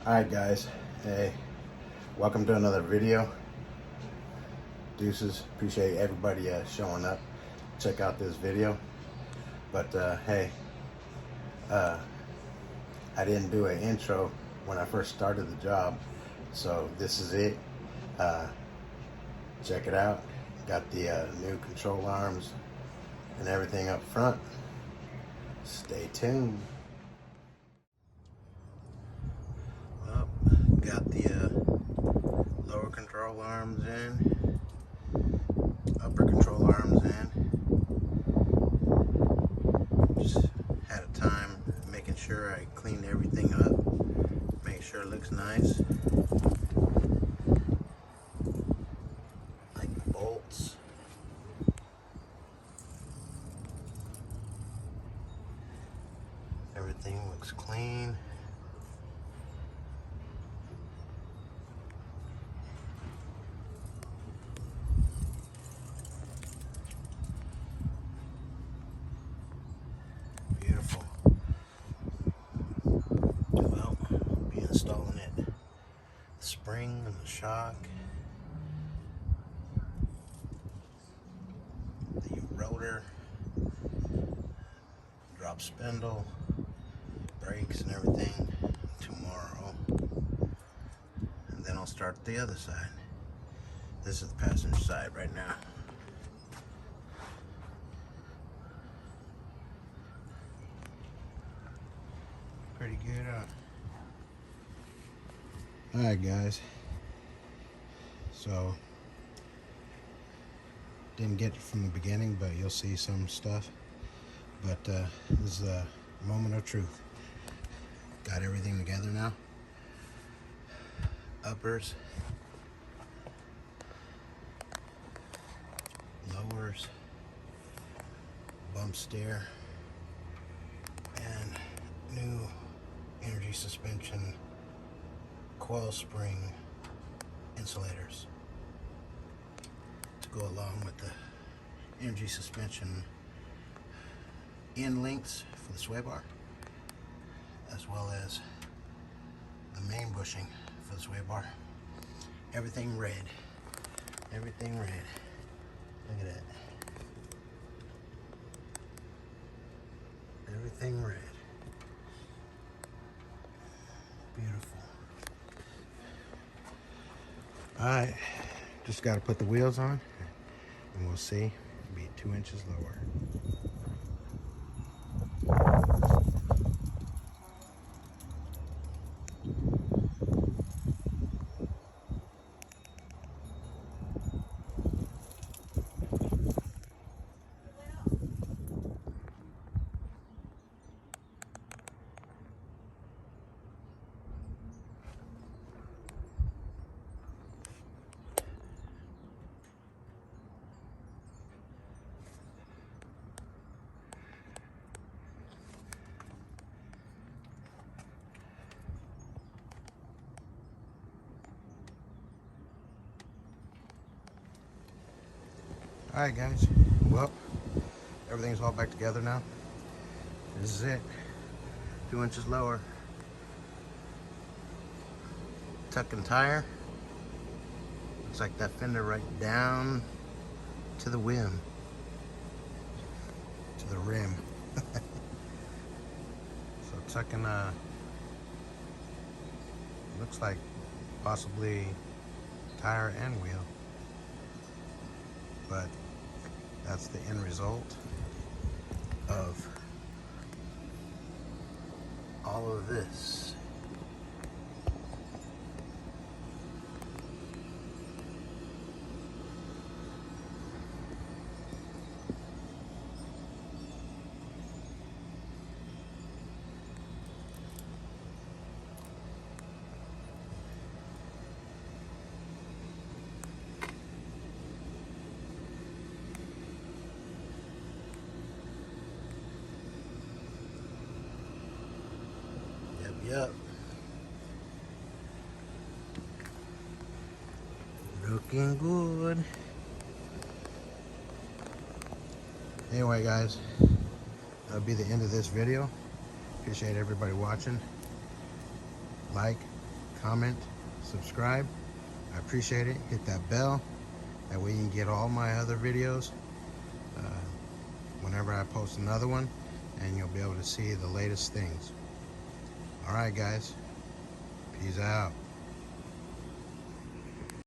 Alright guys, hey, welcome to another video. Deuces, appreciate everybody showing up. Check out this video. But hey, I didn't do an intro when I first started the job, so this is it. Check it out. Got the new control arms and everything up front. Stay tuned. Well, got the lower control arms in, upper control arms in. Just had a time making sure I cleaned everything up, make sure it looks nice. Like the bolts. Everything looks clean. Beautiful. Well, I'll be installing it. The spring and the shock. The rotor. Drop spindle. Brakes and everything tomorrow. And then I'll start the other side. This is the passenger side right now. Pretty good, Alright guys, so didn't get it from the beginning, but you'll see some stuff. But this is a moment of truth. Got everything together now. Uppers, lowers, bump steer, and new energy suspension coil spring insulators to go along with the energy suspension end links for the sway bar, as well as the main bushing for the sway bar. Everything red. Everything red. Look at that. Everything red. Beautiful. Alright, just got to put the wheels on and we'll see. It'll be 2 inches lower. Alright guys, well, everything's all back together now. This is it. 2 inches lower. Tuck and tire. Looks like that fender right down to the rim. To the rim. So tucking looks like possibly tire and wheel. But that's the end result of all of this. Yep. Looking good. Anyway, guys, that'll be the end of this video. Appreciate everybody watching. Like, comment, subscribe. I appreciate it. Hit that bell. That way you can get all my other videos whenever I post another one, and you'll be able to see the latest things. All right, guys. Peace out.